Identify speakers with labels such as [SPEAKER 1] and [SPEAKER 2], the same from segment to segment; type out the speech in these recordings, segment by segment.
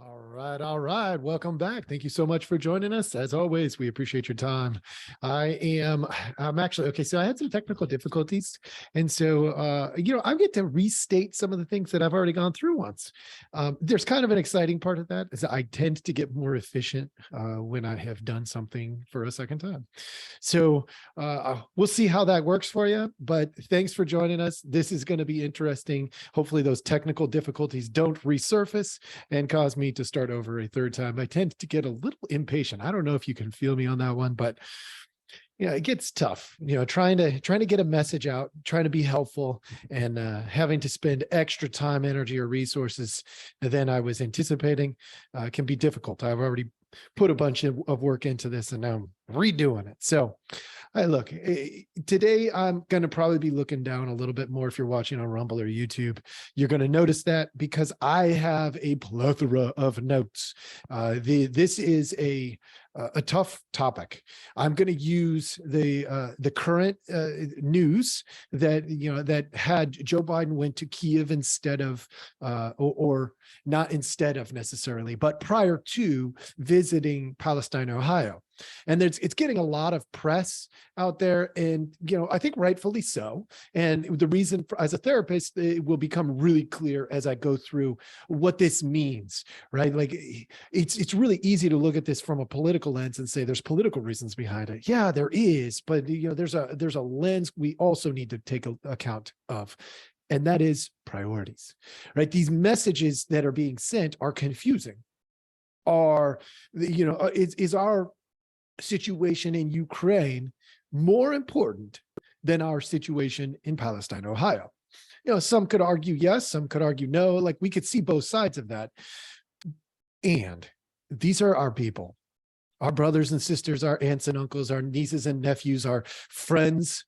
[SPEAKER 1] All right, all right. Welcome back. Thank you so much for joining us. As always, we appreciate your time. I'm actually okay. So I had some technical difficulties, and so I get to restate some of the things that I've already gone through once. There's kind of an exciting part of that is I tend to get more efficient when I have done something for a second time. So we'll see how that works for you. But thanks for joining us. This is going to be interesting. Hopefully, those technical difficulties don't resurface and cause me to start over a third time. I tend to get a little impatient. I don't know if you can feel me on that one, but it gets tough, trying to get a message out, trying to be helpful, and having to spend extra time, energy, or resources than I was anticipating can be difficult. I've already put a bunch of work into this and now I'm redoing it. So today I'm going to probably be looking down a little bit more. If you're watching on Rumble or YouTube, you're going to notice that because I have a plethora of notes. This is a tough topic. I'm going to use the current news that had Joe Biden went to Kiev instead of or not instead of necessarily, but prior to visiting Palestine, Ohio. And it's getting a lot of press out there, and I think rightfully so. And the reason as a therapist, it will become really clear as I go through what this means, right? Like it's really easy to look at this from a political lens and say there's political reasons behind it. Yeah, there is, but there's a lens we also need to take account of. And that is priorities, right? These messages that are being sent are confusing. Is our situation in Ukraine more important than our situation in Palestine, Ohio? Some could argue yes, some could argue no. Like we could see both sides of that. And these are our people, our brothers and sisters, our aunts and uncles, our nieces and nephews, our friends.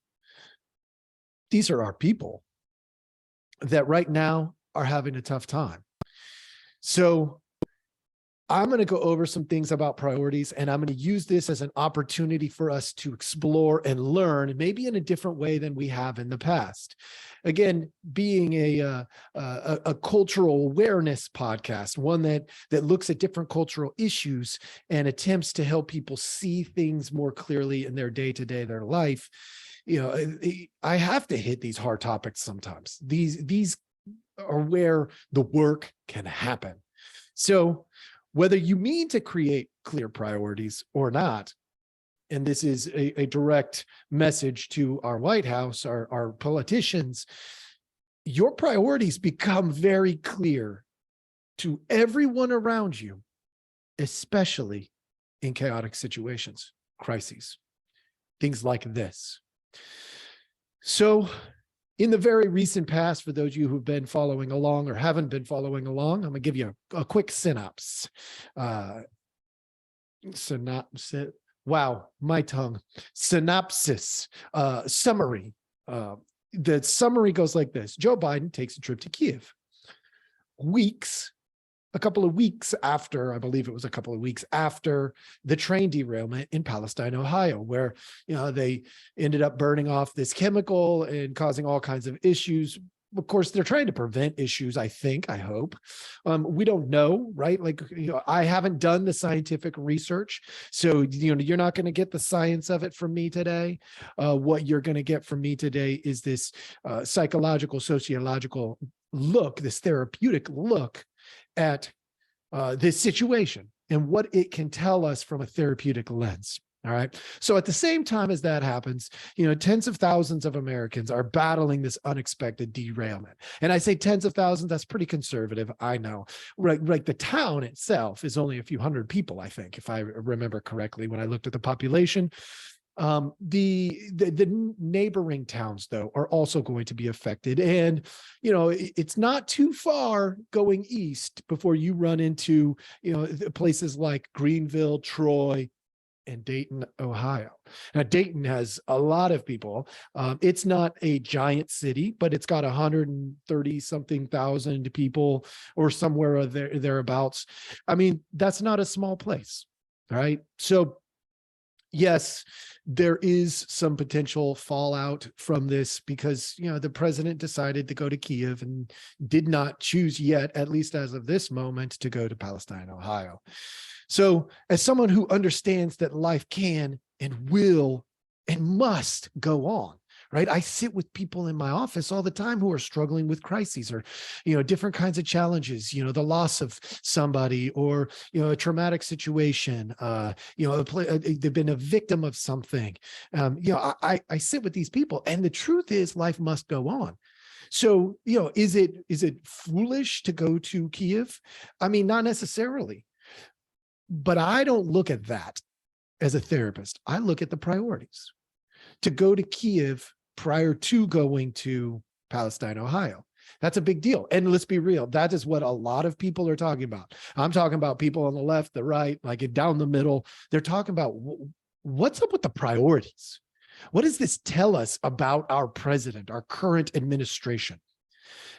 [SPEAKER 1] These are our people that right now are having a tough time. So I'm going to go over some things about priorities, and I'm going to use this as an opportunity for us to explore and learn, maybe in a different way than we have in the past. Again, being a cultural awareness podcast, one that looks at different cultural issues and attempts to help people see things more clearly in their day-to-day, their life. I have to hit these hard topics sometimes. These are where the work can happen. So whether you mean to create clear priorities or not, and this is a direct message to our White House, our politicians, your priorities become very clear to everyone around you, especially in chaotic situations, crises, things like this. So in the very recent past, for those of you who've been following along or haven't been following along, I'm going to give you a quick synopsis. Wow, my tongue. Synopsis, summary. The summary goes like this. Joe Biden takes a trip to Kiev. A couple of weeks after, I believe it was a couple of weeks after the train derailment in Palestine, Ohio, where, they ended up burning off this chemical and causing all kinds of issues. Of course, they're trying to prevent issues, I hope. We don't know, right? Like, I haven't done the scientific research. So, you're not going to get the science of it from me today. What you're going to get from me today is this psychological, sociological look, this therapeutic look at this situation and what it can tell us from a therapeutic lens. All right. So at the same time as that happens, tens of thousands of Americans are battling this unexpected derailment. And I say tens of thousands, that's pretty conservative. I know. Right. The town itself is only a few hundred people, I think, if I remember correctly, when I looked at the population. The neighboring towns, though, are also going to be affected. And, it's not too far going east before you run into, places like Greenville, Troy, and Dayton, Ohio. Now, Dayton has a lot of people. It's not a giant city, but it's got 130 something thousand people or somewhere thereabouts. I mean, that's not a small place. All right. So yes, there is some potential fallout from this because, the president decided to go to Kiev and did not choose yet, at least as of this moment, to go to Palestine, Ohio. So as someone who understands that life can and will and must go on, right? I sit with people in my office all the time who are struggling with crises or, different kinds of challenges, the loss of somebody or, a traumatic situation, they've been a victim of something. I sit with these people, and the truth is life must go on. So, is it foolish to go to Kiev? I mean, not necessarily, but I don't look at that as a therapist. I look at the priorities. To go to Kiev prior to going to Palestine, Ohio. That's a big deal. And let's be real, that is what a lot of people are talking about. I'm talking about people on the left, the right, like down the middle. They're talking about what's up with the priorities. What does this tell us about our president, our current administration?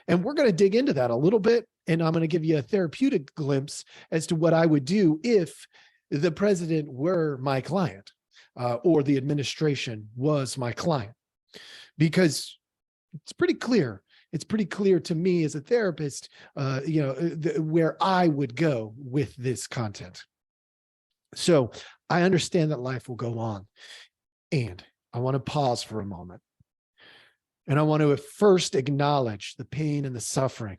[SPEAKER 1] And we're going to dig into that a little bit. And I'm going to give you a therapeutic glimpse as to what I would do if the president were my client or the administration was my client. Because it's pretty clear. It's pretty clear to me as a therapist, where I would go with this content. So I understand that life will go on. And I want to pause for a moment. And I want to first acknowledge the pain and the suffering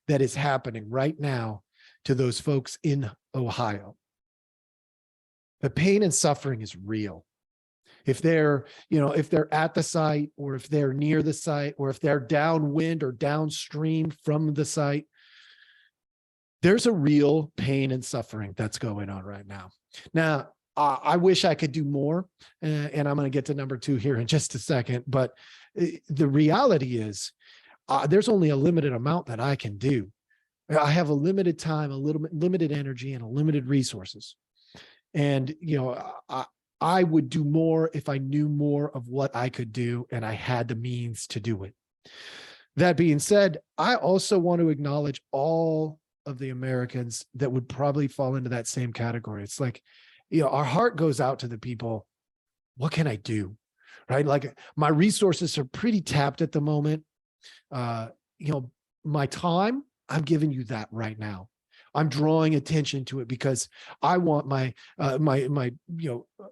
[SPEAKER 1] that is happening right now to those folks in Ohio. The pain and suffering is real. If they're at the site, or if they're near the site, or if they're downwind or downstream from the site, there's a real pain and suffering that's going on right now. Now, I wish I could do more, and I'm going to get to number 2 here in just a second. But the reality is there's only a limited amount that I can do. I have a limited time, limited energy, and a limited resources. And, I would do more if I knew more of what I could do and I had the means to do it. That being said, I also want to acknowledge all of the Americans that would probably fall into that same category. It's like, our heart goes out to the people. What can I do? Right? Like, my resources are pretty tapped at the moment. My time, I'm giving you that right now. I'm drawing attention to it because I want my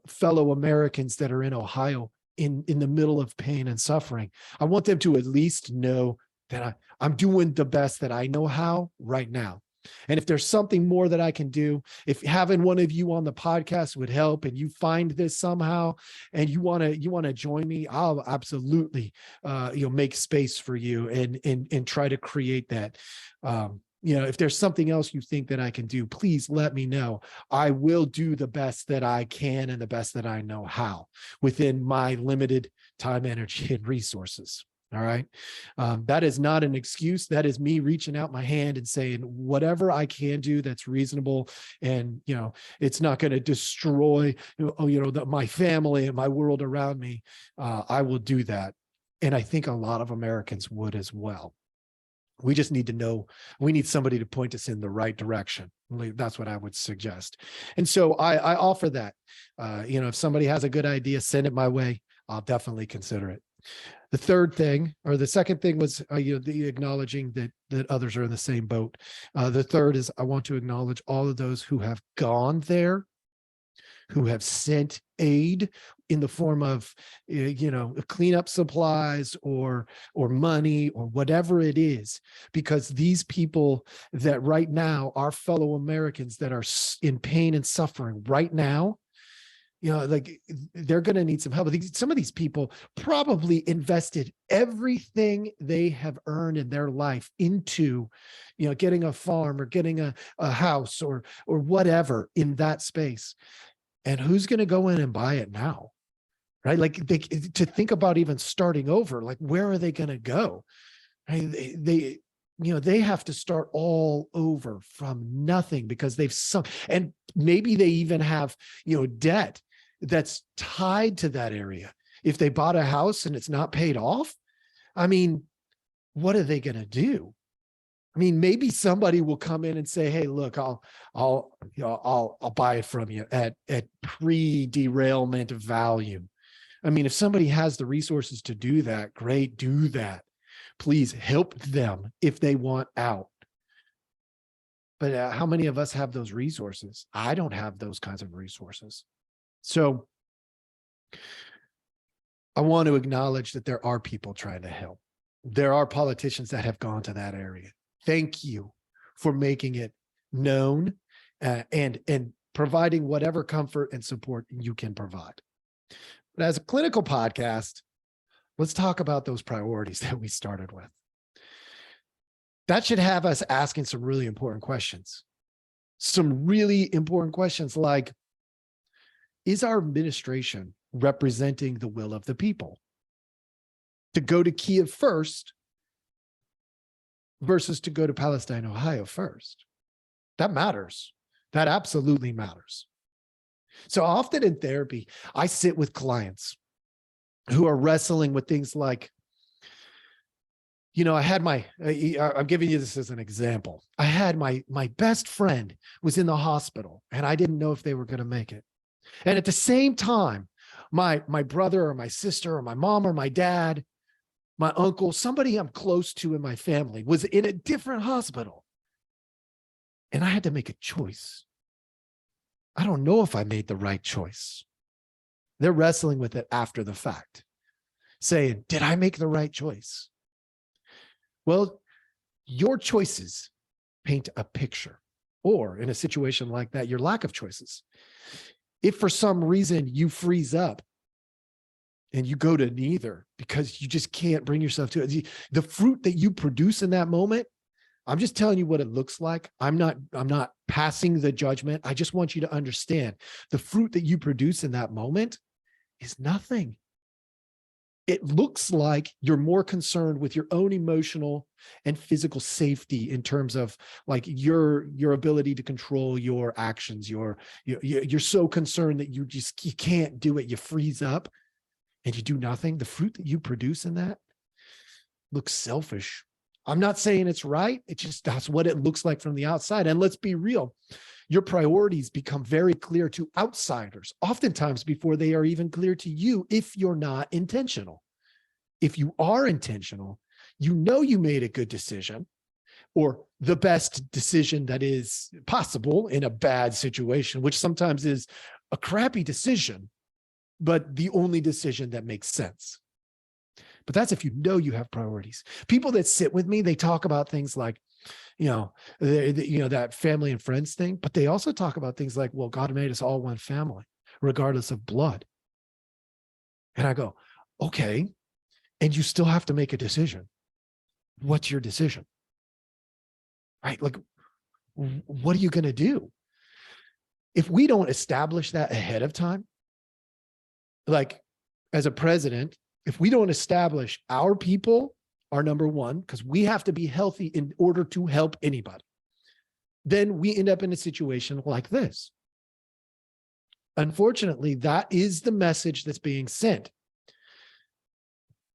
[SPEAKER 1] fellow Americans that are in Ohio in the middle of pain and suffering. I want them to at least know that I'm doing the best that I know how right now. And if there's something more that I can do, if having one of you on the podcast would help, and you find this somehow and you want to join me, I'll absolutely make space for you and try to create that. If there's something else you think that I can do, please let me know. I will do the best that I can and the best that I know how within my limited time, energy, and resources. All right. That is not an excuse. That is me reaching out my hand and saying whatever I can do that's reasonable. And, it's not going to destroy, my family and my world around me. I will do that. And I think a lot of Americans would as well. We just need to know, we need somebody to point us in the right direction. That's what I would suggest. And so I offer that. If somebody has a good idea, send it my way. I'll definitely consider it. The second thing was, the acknowledging that others are in the same boat. The third is I want to acknowledge all of those who have gone there, who have sent aid in the form of, cleanup supplies or money or whatever it is, because these people that right now are fellow Americans that are in pain and suffering right now, they're going to need some help. Some of these people probably invested everything they have earned in their life into, getting a farm or getting a house or whatever in that space. And who's going to go in and buy it now? Right? Like, to think about even starting over, like, where are they going to go? Right? They have to start all over from nothing because they've sunk, and maybe they even have, debt that's tied to that area. If they bought a house and it's not paid off, I mean, what are they going to do? I mean, maybe somebody will come in and say, "Hey, look, I'll buy it from you at pre-derailment value." I mean, if somebody has the resources to do that, great, do that. Please help them if they want out. But how many of us have those resources? I don't have those kinds of resources. So I want to acknowledge that there are people trying to help. There are politicians that have gone to that area. Thank you for making it known and providing whatever comfort and support you can provide. But as a clinical podcast, let's talk about those priorities that we started with. That should have us asking some really important questions. Some really important questions like, is our administration representing the will of the people? To go to Kyiv first versus to go to Palestine, Ohio first. That matters. That absolutely matters. So often in therapy, I sit with clients who are wrestling with things like, I had I'm giving you this as an example. I had my best friend was in the hospital and I didn't know if they were going to make it. And at the same time, my brother or my sister or my mom or my dad, my uncle, somebody I'm close to in my family was in a different hospital. And I had to make a choice. I don't know if I made the right choice. They're wrestling with it after the fact, saying, did I make the right choice? Well, your choices paint a picture, or in a situation like that, your lack of choices. If for some reason you freeze up and you go to neither because you just can't bring yourself to it, the fruit that you produce in that moment, I'm just telling you what it looks like. I'm not passing the judgment. I just want you to understand the fruit that you produce in that moment is nothing. It looks like you're more concerned with your own emotional and physical safety in terms of like your ability to control your actions. You're so concerned that you can't do it. You freeze up and you do nothing. The fruit that you produce in that looks selfish. I'm not saying it's right. It's just, that's what it looks like from the outside. And let's be real. Your priorities become very clear to outsiders, oftentimes before they are even clear to you if you're not intentional. If you are intentional, you know you made a good decision or the best decision that is possible in a bad situation, which sometimes is a crappy decision, but the only decision that makes sense. But that's if you know you have priorities. People that sit with me, they talk about things like, that family and friends thing, but they also talk about things like, well, God made us all one family, regardless of blood. And I go, okay, and you still have to make a decision. What's your decision? Right? Like, what are you going to do? If we don't establish that ahead of time, like as a president, if we don't establish our people are number one, because we have to be healthy in order to help anybody, then we end up in a situation like this. Unfortunately, that is the message that's being sent.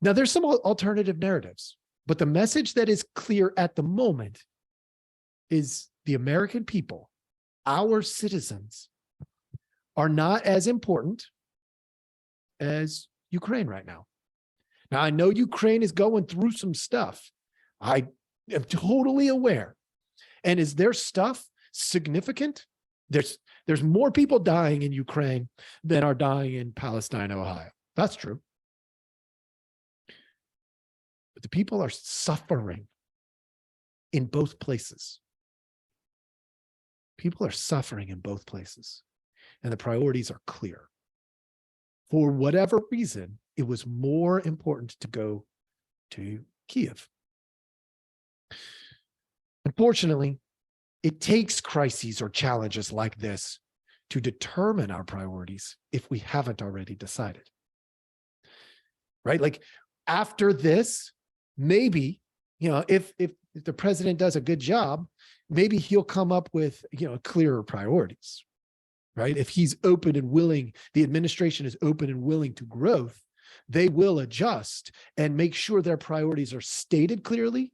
[SPEAKER 1] Now, there's some alternative narratives, but the message that is clear at the moment is the American people, our citizens, are not as important as Ukraine right now. Now, I know Ukraine is going through some stuff. I am totally aware. And is their stuff significant? There's more people dying in Ukraine than are dying in Palestine, Ohio. That's true. But the people are suffering in both places. People are suffering in both places. And the priorities are clear. For whatever reason, it was more important to go to Kyiv. Unfortunately, it takes crises or challenges like this to determine our priorities if we haven't already decided. Right? Like after this, maybe, if the president does a good job, maybe he'll come up with, clearer priorities. Right? If he's open and willing, the administration is open and willing to growth, they will adjust and make sure their priorities are stated clearly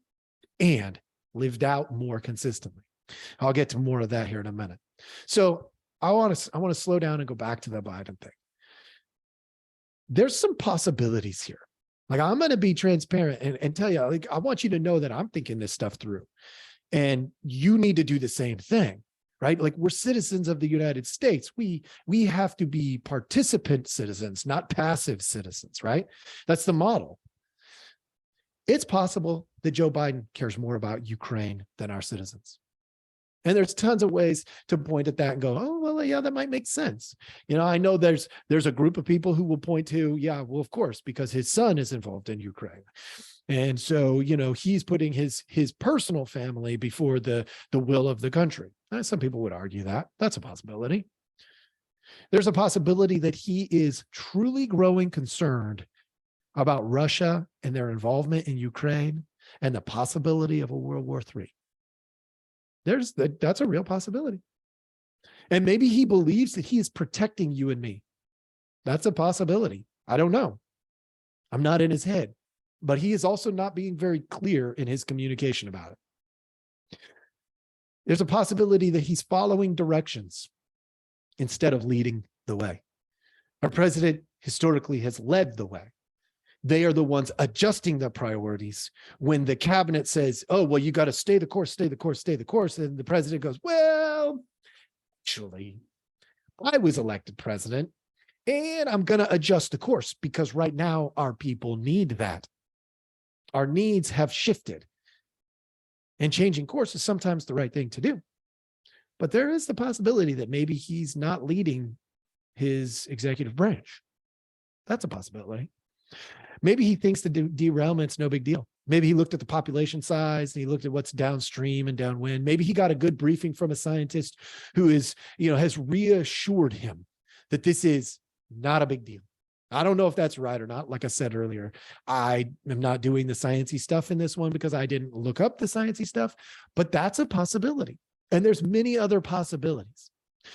[SPEAKER 1] and lived out more consistently. I'll get to more of that here in a minute. So I want to slow down and go back to the Biden thing. There's some possibilities here. Like, I'm going to be transparent and tell you, like, I want you to know that I'm thinking this stuff through, and you need to do the same thing, right? Like, we're citizens of the United States. We have to be participant citizens, not passive citizens, right? That's the model. It's possible that Joe Biden cares more about Ukraine than our citizens. And there's tons of ways to point at that and go, oh, well, yeah, that might make sense. I know there's a group of people who will point to, yeah, well, of course, because his son is involved in Ukraine. And so, he's putting his personal family before the will of the country. Some people would argue that. That's a possibility. There's a possibility that he is truly growing concerned about Russia and their involvement in Ukraine and the possibility of a World War III. That's a real possibility. And maybe he believes that he is protecting you and me. That's a possibility. I don't know. I'm not in his head, but he is also not being very clear in his communication about it. There's a possibility that he's following directions instead of leading the way. Our president historically has led the way. They are the ones adjusting the priorities when the cabinet says, oh, well, you got to stay the course, stay the course, stay the course. And the president goes, well, actually, I was elected president and I'm going to adjust the course because right now our people need that. Our needs have shifted, and changing course is sometimes the right thing to do. But there is the possibility that maybe he's not leading his executive branch. That's a possibility. Maybe he thinks the derailment's no big deal. Maybe he looked at the population size and he looked at what's downstream and downwind. Maybe he got a good briefing from a scientist who is, has reassured him that this is not a big deal. I don't know if that's right or not. Like I said earlier, I am not doing the sciencey stuff in this one because I didn't look up the sciencey stuff, but that's a possibility. And there's many other possibilities.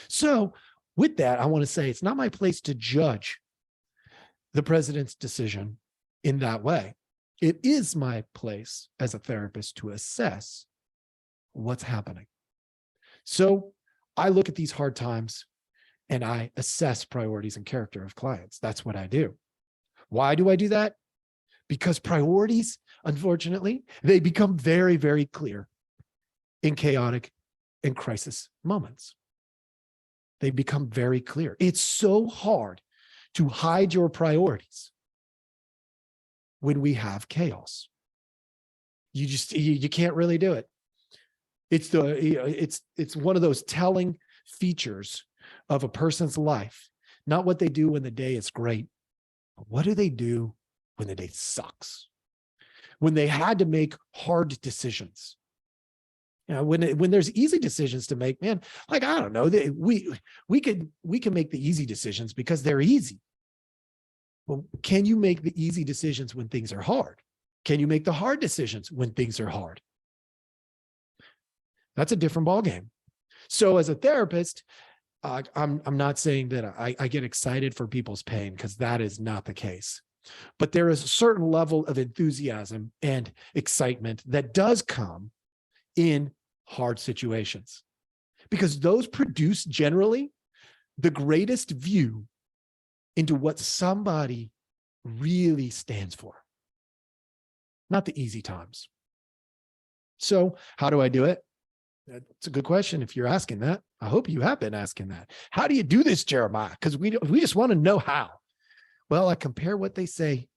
[SPEAKER 1] So with that, I want to say it's not my place to judge the president's decision in that way. It is my place as a therapist to assess what's happening. So I look at these hard times and I assess priorities and character of clients. That's what I do. Why do I do that? Because priorities, unfortunately, they become very, very clear in chaotic and crisis moments. They become very clear. It's so hard to hide your priorities when we have chaos. You can't really do it. It's one of those telling features of a person's life, not what they do when the day is great, but what do they do when the day sucks? When they had to make hard decisions. When there's easy decisions to make, man, like, I don't know, we can make the easy decisions because they're easy. Well, can you make the easy decisions when things are hard? Can you make the hard decisions when things are hard? That's a different ballgame. So as a therapist, I'm not saying that I get excited for people's pain, because that is not the case. But there is a certain level of enthusiasm and excitement that does come in hard situations, because those produce generally the greatest view into what somebody really stands for, not the easy times. So how do I do it? That's a good question. If you're asking that, I hope you have been asking that. How do you do this, Jeremiah? Because we just want to know how. Well, I compare what they say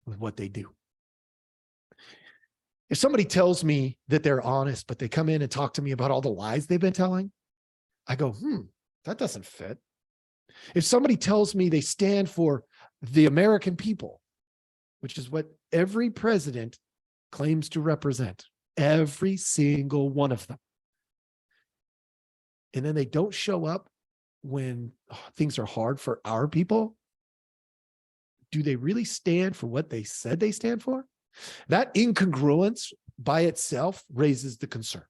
[SPEAKER 1] with what they do. If somebody tells me that they're honest, but they come in and talk to me about all the lies they've been telling, I go, that doesn't fit. If somebody tells me they stand for the American people, which is what every president claims to represent, every single one of them, and then they don't show up when things are hard for our people, do they really stand for what they said they stand for? That incongruence by itself raises the concern.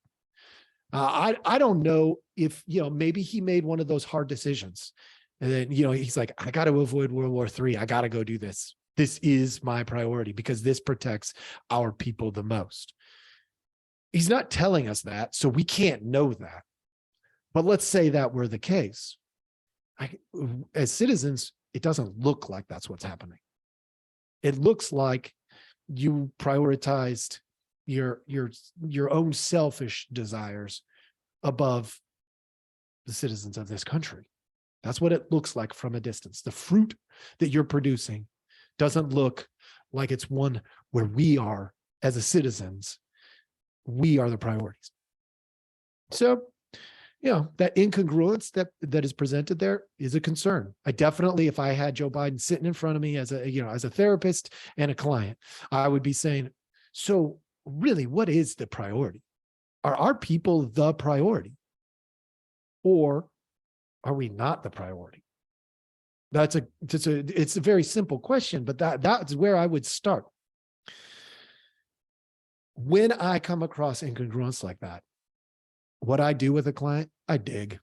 [SPEAKER 1] I don't know if, maybe he made one of those hard decisions. And then, he's like, I got to avoid World War III. I got to go do this. This is my priority because this protects our people the most. He's not telling us that, so we can't know that. But let's say that were the case. As citizens, it doesn't look like that's what's happening. It looks like you prioritized your own selfish desires above the citizens of this country. That's what it looks like from a distance. The fruit that you're producing doesn't look like it's one where we are, as a citizens, we are the priorities. So, that incongruence that is presented there is a concern. I definitely, if I had Joe Biden sitting in front of me as a therapist and a client, I would be saying, so really, what is the priority? Are our people the priority? Or are we not the priority? It's a very simple question, but that's where I would start. When I come across incongruence like that, what I do with a client, I dig.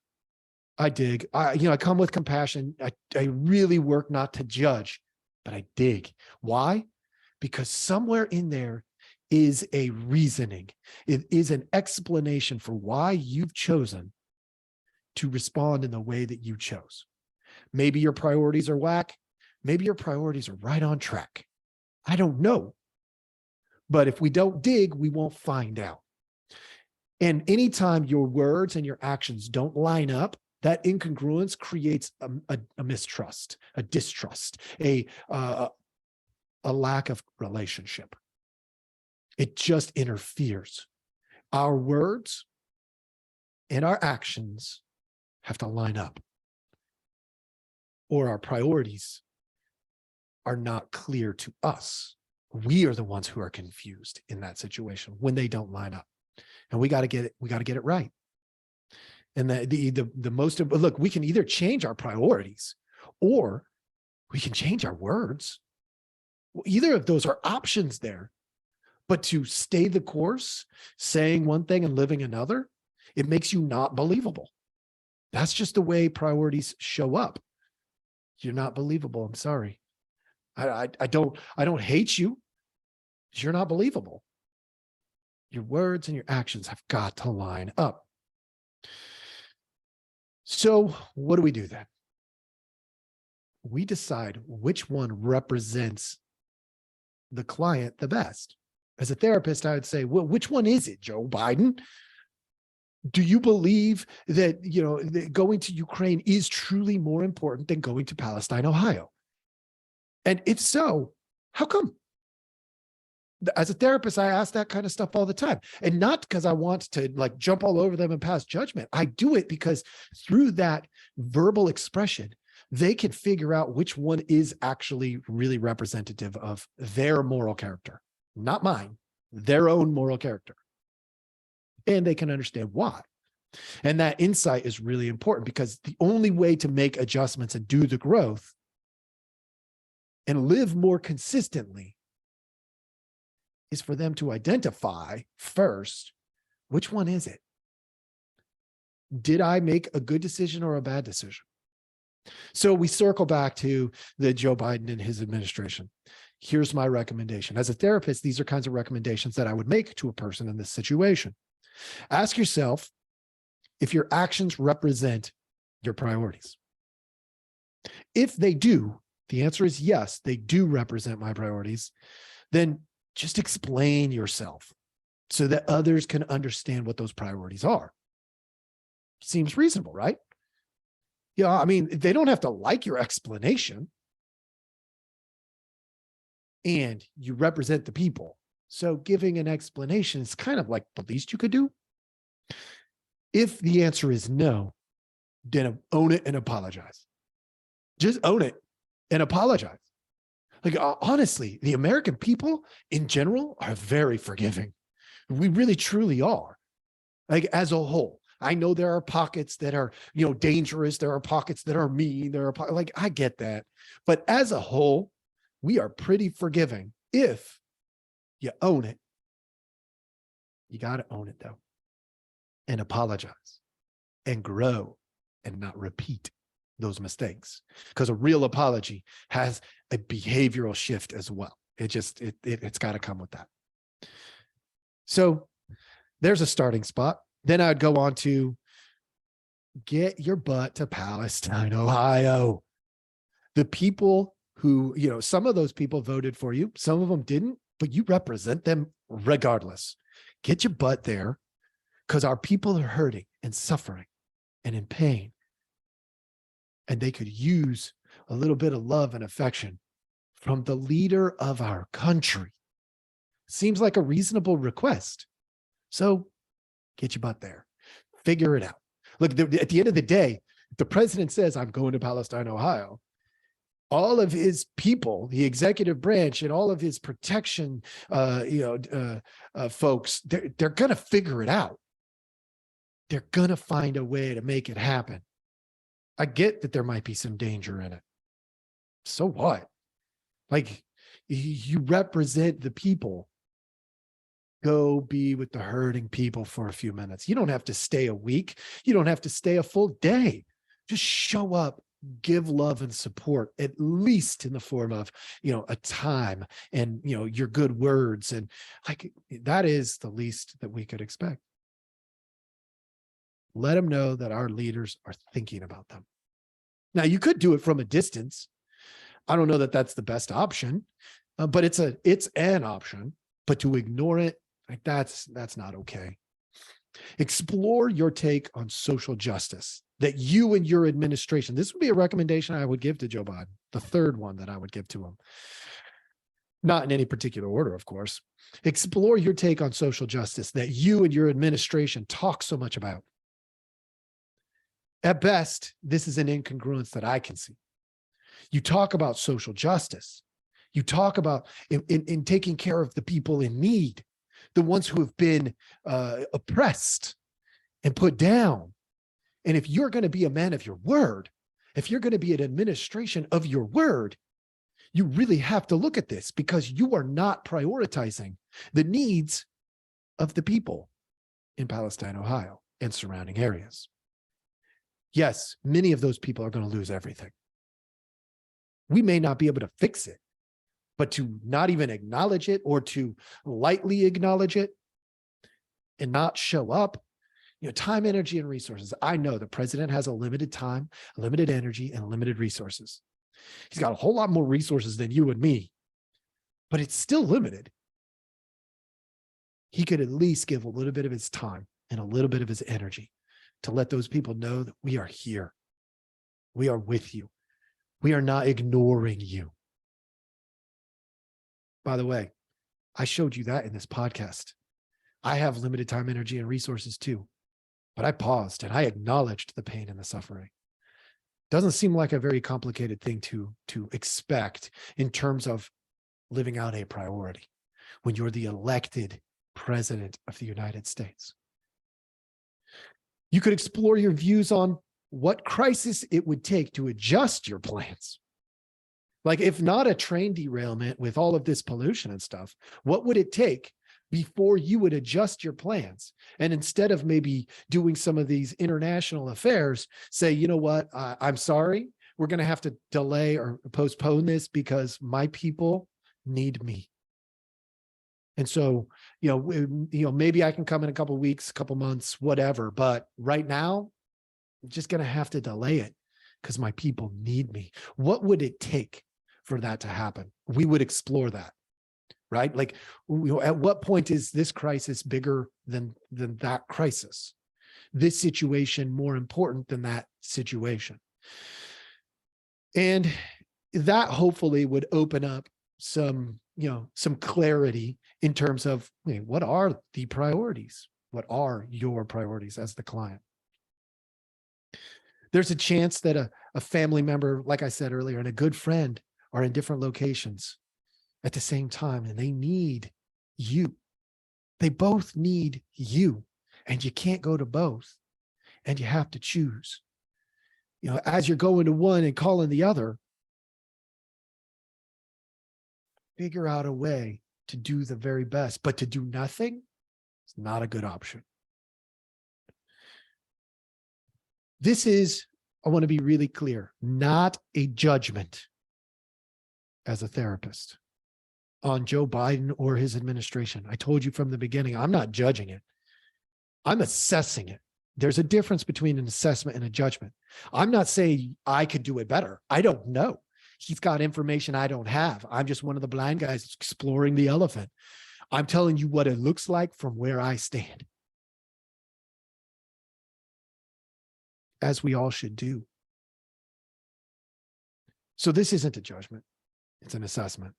[SPEAKER 1] I come with compassion. I really work not to judge, but I dig. Why? Because somewhere in there is a reasoning. It is an explanation for why you've chosen to respond in the way that you chose. Maybe your priorities are whack. Maybe your priorities are right on track. I don't know. But if we don't dig, we won't find out. And anytime your words and your actions don't line up, that incongruence creates a mistrust, a distrust, a lack of relationship. It just interferes. Our words and our actions have to line up, or our priorities are not clear to us. We are the ones who are confused in that situation when they don't line up. And we got to get it right. And look, we can either change our priorities or we can change our words. Either of those are options there. But to stay the course, saying one thing and living another, it makes you not believable. That's just the way priorities show up. You're not believable. I'm sorry. I don't hate you. You're not believable. Your words and your actions have got to line up. So what do we do then? We decide which one represents the client the best. As a therapist, I would say, well, which one is it, Joe Biden? Do you believe that, that going to Ukraine is truly more important than going to Palestine, Ohio? And if so, how come? As a therapist, I ask that kind of stuff all the time. And not because I want to jump all over them and pass judgment. I do it because through that verbal expression, they can figure out which one is actually really representative of their moral character, not mine, their own moral character. And they can understand why. And that insight is really important, because the only way to make adjustments and do the growth and live more consistently is for them to identify first, which one is it? Did I make a good decision or a bad decision? So we circle back to the Joe Biden and his administration. Here's my recommendation. As a therapist, these are kinds of recommendations that I would make to a person in this situation. Ask yourself if your actions represent your priorities. If they do, the answer is yes, they do represent my priorities. Then just explain yourself so that others can understand what those priorities are. Seems reasonable, right? I mean, they don't have to like your explanation. And you represent the people. So giving an explanation is kind of like the least you could do. If the answer is no, then own it and apologize. Just own it and apologize. Honestly, the American people in general are very forgiving. We really, truly are. As a whole, I know there are pockets that are, dangerous. There are pockets that are mean. There are, I get that. But as a whole, we are pretty forgiving if you own it. You got to own it, though, and apologize and grow and not repeat those mistakes, because a real apology has a behavioral shift as well. It's got to come with that. So There's a starting spot. Then I'd go on to get your butt to Palestine, Ohio. The people who, some of those people voted for you, some of them didn't, but you represent them regardless. Get your butt there, because our people are hurting and suffering and in pain. And they could use a little bit of love and affection from the leader of our country. Seems like a reasonable request. So get your butt there. Figure it out. Look, at the end of the day, if the president says, I'm going to Palestine, Ohio, all of his people, the executive branch, and all of his protection, folks, they're going to figure it out. They're going to find a way to make it happen. I get that there might be some danger in it. So what? Like, you represent the people. Go be with the hurting people for a few minutes. You don't have to stay a week. You don't have to stay a full day. Just show up, give love and support, at least in the form of, a time and, your good words. And like, that is the least that we could expect. Let them know that our leaders are thinking about them. Now, you could do it from a distance. I don't know that that's the best option, but it's an option. But to ignore it, like that's not okay. Explore your take on social justice that you and your administration, this would be a recommendation I would give to Joe Biden, the third one that I would give to him. Not in any particular order, of course. Explore your take on social justice that you and your administration talk so much about. At best, this is an incongruence that I can see. You talk about social justice. You talk about in taking care of the people in need, the ones who have been oppressed and put down. And if you're going to be a man of your word, if you're going to be an administration of your word, you really have to look at this, because you are not prioritizing the needs of the people in Palestine, Ohio, and surrounding areas. Yes, many of those people are going to lose everything. We may not be able to fix it, but to not even acknowledge it, or to lightly acknowledge it and not show up, time, energy, and resources. I know the president has a limited time, limited energy, and limited resources. He's got a whole lot more resources than you and me, but it's still limited. He could at least give a little bit of his time and a little bit of his energy to let those people know that we are here. We are with you. We are not ignoring you. By the way, I showed you that in this podcast. I have limited time, energy, and resources too, but I paused and I acknowledged the pain and the suffering. Doesn't seem like a very complicated thing to expect in terms of living out a priority when you're the elected president of the United States. You could explore your views on what crisis it would take to adjust your plans. Like, if not a train derailment with all of this pollution and stuff, what would it take before you would adjust your plans? And instead of maybe doing some of these international affairs, say, you know what, I'm sorry, we're going to have to delay or postpone this because my people need me. And so, maybe I can come in a couple of weeks, a couple months, whatever. But right now, I'm just going to have to delay it because my people need me. What would it take for that to happen? We would explore that, right? Like, at what point is this crisis bigger than that crisis? This situation more important than that situation? And that hopefully would open up some clarity in terms of what are the priorities? What are your priorities as the client? There's a chance that a family member, like I said earlier, and a good friend are in different locations at the same time, and they need you. They both need you, and you can't go to both, and you have to choose. As you're going to one and calling the other, figure out a way to do the very best, but to do nothing is not a good option. This is, I want to be really clear, not a judgment as a therapist on Joe Biden or his administration. I told you from the beginning, I'm not judging it. I'm assessing it. There's a difference between an assessment and a judgment. I'm not saying I could do it better. I don't know. He's got information I don't have. I'm just one of the blind guys exploring the elephant. I'm telling you what it looks like from where I stand, as we all should do. So this isn't a judgment. It's an assessment.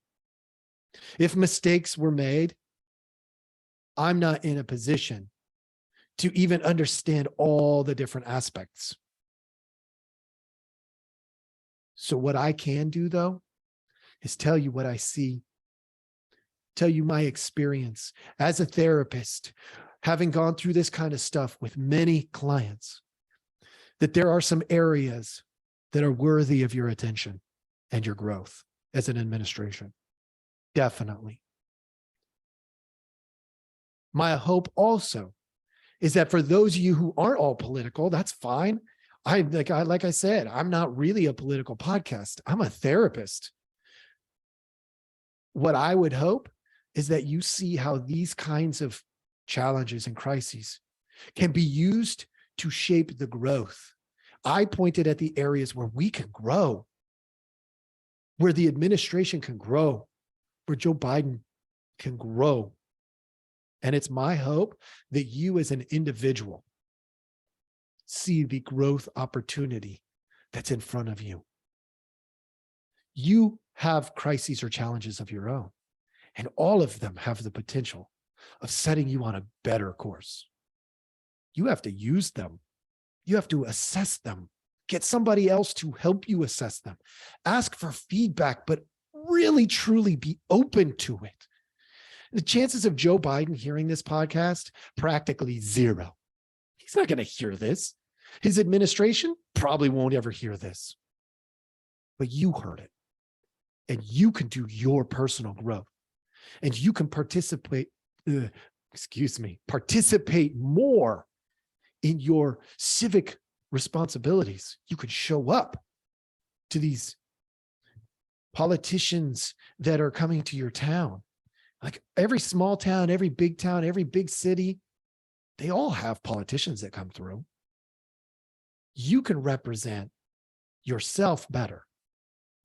[SPEAKER 1] If mistakes were made, I'm not in a position to even understand all the different aspects. So what I can do, though, is tell you what I see, tell you my experience as a therapist, having gone through this kind of stuff with many clients, that there are some areas that are worthy of your attention and your growth as an administration. Definitely. My hope also is that for those of you who aren't all political, that's fine. Like I said, I'm not really a political podcast. I'm a therapist. What I would hope is that you see how these kinds of challenges and crises can be used to shape the growth. I pointed at the areas where we can grow, where the administration can grow, where Joe Biden can grow. And it's my hope that you as an individual see the growth opportunity that's in front of you. You have crises or challenges of your own, and all of them have the potential of setting you on a better course. You have to use them. You have to assess them. Get somebody else to help you assess them. Ask for feedback, but really, truly be open to it. The chances of Joe Biden hearing this podcast, practically zero. He's not going to hear this. His administration probably won't ever hear this. But you heard it. And you can do your personal growth. And you can participate more in your civic responsibilities. You could show up to these politicians that are coming to your town. Like every small town, every big city, they all have politicians that come through. You can represent yourself better.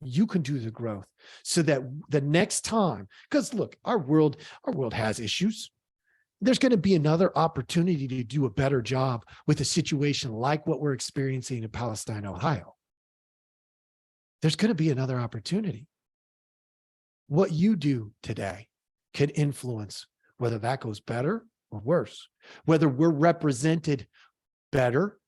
[SPEAKER 1] You can do the growth so that the next time, because look, our world has issues. There's going to be another opportunity to do a better job with a situation like what we're experiencing in Palestine, Ohio. There's going to be another opportunity. What you do today can influence whether that goes better or worse, whether we're represented better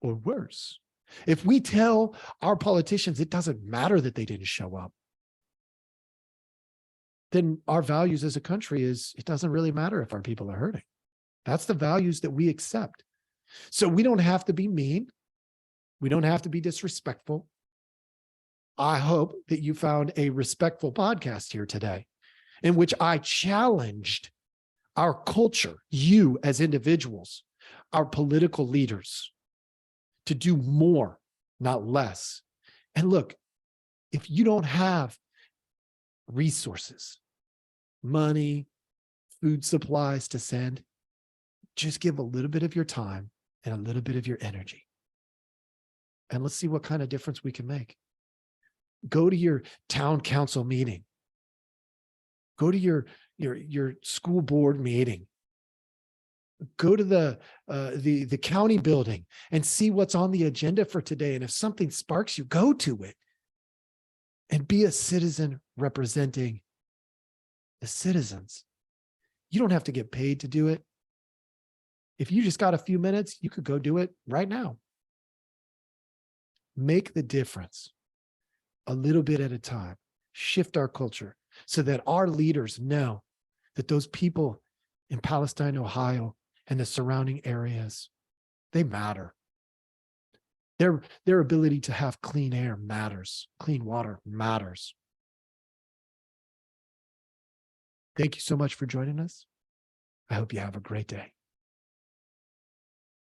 [SPEAKER 1] or worse. If we tell our politicians it doesn't matter that they didn't show up, then our values as a country is it doesn't really matter if our people are hurting. That's the values that we accept. So we don't have to be mean. We don't have to be disrespectful. I hope that you found a respectful podcast here today in which I challenged our culture, you as individuals, our political leaders, to do more, not less. And look, if you don't have resources, money, food supplies to send, just give a little bit of your time and a little bit of your energy. And let's see what kind of difference we can make. Go to your town council meeting. Go to your school board meeting. Go to the county building and see what's on the agenda for today. And if something sparks you, go to it and be a citizen representing the citizens. You don't have to get paid to do it. If you just got a few minutes, you could go do it right now. Make the difference a little bit at a time. Shift our culture so that our leaders know that those people in Palestine, Ohio, and the surrounding areas, they matter. Their ability to have clean air matters. Clean water matters. Thank you so much for joining us. I hope you have a great day.